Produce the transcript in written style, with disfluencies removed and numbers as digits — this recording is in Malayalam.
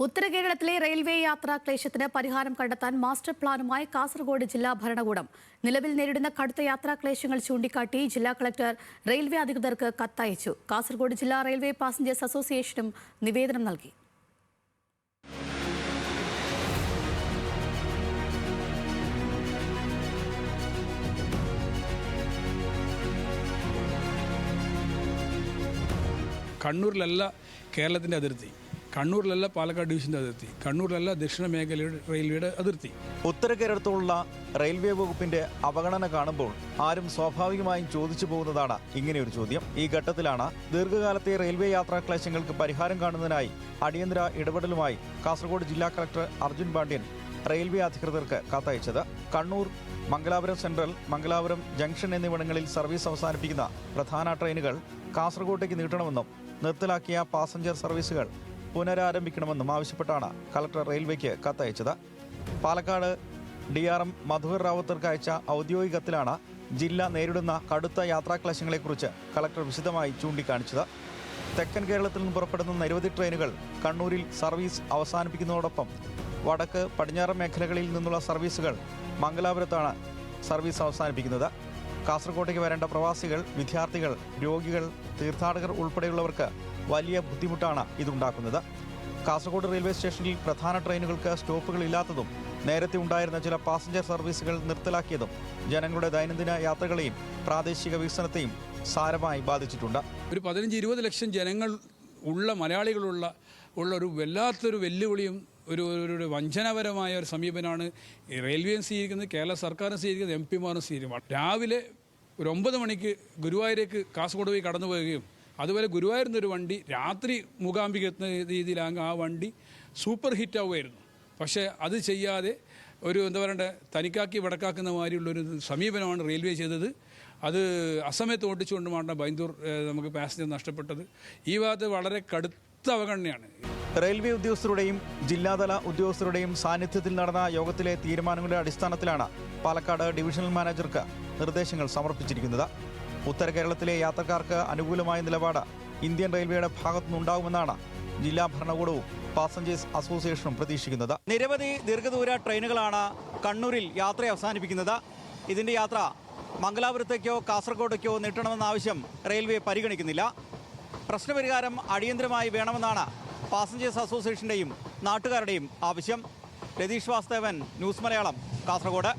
ഉത്തര കേരളത്തിലെ റെയിൽവേ യാത്രാ ക്ലേശത്തിന് പരിഹാരം കണ്ടെത്താൻ മാസ്റ്റർ പ്ലാനുമായി കാസർഗോഡ് ജില്ലാ ഭരണകൂടം. നിലവിൽ നേരിടുന്ന കടുത്ത യാത്രാ ക്ലേശങ്ങൾ ചൂണ്ടിക്കാട്ടി ജില്ലാ കളക്ടർ റെയിൽവേ അധികൃതർക്ക് കത്തയച്ചു. കാസർഗോഡ് ജില്ലാ റെയിൽവേ പാസഞ്ചേഴ്സ് അസോസിയേഷനും നിവേദനം നൽകി. കണ്ണൂരിലല്ല കേരളത്തിൻ്റെ അതിർത്തി, കണ്ണൂരിലല്ല പാലക്കാട് ഡിവിഷൻ്റെ അതിർത്തി, കണ്ണൂരിലല്ല ദക്ഷിണ മേഖലയുടെ റെയിൽവേയുടെ അതിർത്തി. ഉത്തര കേരളത്തിലുള്ള റെയിൽവേ വകുപ്പിന്റെ അവഗണന കാണുമ്പോൾ ആരും സ്വാഭാവികമായും ചോദിച്ചു പോകുന്നതാണ് ഇങ്ങനെയൊരു ചോദ്യം. ഈ ഘട്ടത്തിലാണ് ദീർഘകാലത്തെ റെയിൽവേ യാത്രാ ക്ലേശങ്ങൾക്ക് പരിഹാരം കാണുന്നതിനായി അടിയന്തര ഇടപെടലുമായി കാസർഗോഡ് ജില്ലാ കളക്ടർ അർജുൻ പാണ്ഡ്യൻ റെയിൽവേ അധികൃതർക്ക് കത്തയച്ചത്. കണ്ണൂർ, മംഗലാപുരം സെൻട്രൽ, മംഗലാപുരം ജംഗ്ഷൻ എന്നിവിടങ്ങളിൽ സർവീസ് അവസാനിപ്പിക്കുന്ന പ്രധാന ട്രെയിനുകൾ കാസർഗോട്ടേക്ക് നീട്ടണമെന്നും നിർത്തലാക്കിയ പാസഞ്ചർ സർവീസുകൾ പുനരാരംഭിക്കണമെന്നും ആവശ്യപ്പെട്ടാണ് കളക്ടർ റെയിൽവേക്ക് കത്തയച്ചത്. പാലക്കാട് DRM മധുർ റാവുത്തർക്ക് അയച്ച ഔദ്യോഗിക കത്തിലാണ് ജില്ല നേരിടുന്ന കടുത്ത യാത്രാക്ലേശങ്ങളെക്കുറിച്ച് കളക്ടർ വിശദമായി ചൂണ്ടിക്കാണിച്ചത്. തെക്കൻ കേരളത്തിൽ നിന്ന് പുറപ്പെടുന്ന നിരവധി ട്രെയിനുകൾ കണ്ണൂരിൽ സർവീസ് അവസാനിപ്പിക്കുന്നതോടൊപ്പം വടക്ക് പടിഞ്ഞാറൻ മേഖലകളിൽ നിന്നുള്ള സർവീസുകൾ മംഗലാപുരത്താണ് സർവീസ് അവസാനിപ്പിക്കുന്നത്. കാസർഗോട്ടേക്ക് വരേണ്ട പ്രവാസികൾ, വിദ്യാർത്ഥികൾ, രോഗികൾ, തീർത്ഥാടകർ ഉൾപ്പെടെയുള്ളവർക്ക് വലിയ ബുദ്ധിമുട്ടാണ് ഇതുണ്ടാക്കുന്നത്. കാസർഗോഡ് റെയിൽവേ സ്റ്റേഷനിൽ പ്രധാന ട്രെയിനുകൾക്ക് സ്റ്റോപ്പുകൾ ഇല്ലാത്തതും നേരത്തെ ഉണ്ടായിരുന്ന ചില പാസഞ്ചർ സർവീസുകൾ നിർത്തലാക്കിയതും ജനങ്ങളുടെ ദൈനംദിന യാത്രകളെയും പ്രാദേശിക വികസനത്തെയും സാരമായി ബാധിച്ചിട്ടുണ്ട്. ഒരു 15-20 ലക്ഷം ജനങ്ങൾ ഉള്ള മലയാളികളുള്ള ഒരു വല്ലാത്തൊരു വെല്ലുവിളിയും ഒരു വഞ്ചനാപരമായ ഒരു സമീപനമാണ് റെയിൽവേയും സ്വീകരിക്കുന്നത്, കേരള സർക്കാരും സ്വീകരിക്കുന്നത്, MP മാരും സ്വീകരിക്കുന്നത്. രാവിലെ ഒരു 9 മണിക്ക് ഗുരുവായൂരേക്ക് കാസർഗോഡ് പോയി കടന്നു പോവുകയും അതുപോലെ ഗുരുവായൂരിൽ നിന്നൊരു വണ്ടി രാത്രി മൂകാംബിക എത്തുന്ന രീതിയിലാകും ആ വണ്ടി സൂപ്പർ ഹിറ്റ് ആവുമായിരുന്നു. പക്ഷേ അത് ചെയ്യാതെ ഒരു എന്താ പറയണ്ടേ, തനിക്കാക്കി വടക്കാക്കുന്ന മാതിരിയുള്ളൊരു സമീപനമാണ് റെയിൽവേ ചെയ്തത്. അത് അസമയത്ത് ഓടിച്ചുകൊണ്ടുമാണ് ബൈന്ദൂർ നമുക്ക് പാസഞ്ചർ നഷ്ടപ്പെട്ടത്. ഈ ഭാഗത്ത് വളരെ കടുത്ത അവഗണനയാണ്. റെയിൽവേ ഉദ്യോഗസ്ഥരുടെയും ജില്ലാതല ഉദ്യോഗസ്ഥരുടെയും സാന്നിധ്യത്തിൽ നടന്ന യോഗത്തിലെ തീരുമാനങ്ങളുടെ അടിസ്ഥാനത്തിലാണ് പാലക്കാട് ഡിവിഷണൽ മാനേജർക്ക് നിർദ്ദേശങ്ങൾ സമർപ്പിച്ചിരിക്കുന്നത്. ഉത്തര കേരളത്തിലെ യാത്രക്കാർക്ക് അനുകൂലമായ നിലപാട് ഇന്ത്യൻ റെയിൽവേയുടെ ഭാഗത്തുനിന്നുണ്ടാകുമെന്നാണ് ജില്ലാ ഭരണകൂടവും പാസഞ്ചേഴ്സ് അസോസിയേഷനും പ്രതീക്ഷിക്കുന്നത്. നിരവധി ദീർഘദൂര ട്രെയിനുകളാണ് കണ്ണൂരിൽ യാത്ര അവസാനിപ്പിക്കുന്നത്. ഇതിൻ്റെ യാത്ര മംഗലാപുരത്തേക്കോ കാസർഗോഡേക്കോ നീട്ടണമെന്ന ആവശ്യം റെയിൽവേ പരിഗണിക്കുന്നില്ല. പ്രശ്നപരിഹാരം അടിയന്തരമായി വേണമെന്നാണ് പാസഞ്ചേഴ്സ് അസോസിയേഷൻ്റെയും നാട്ടുകാരുടെയും ആവശ്യം. രതീഷ് വാസ്തവൻ, ന്യൂസ് മലയാളം, കാസർഗോഡ്.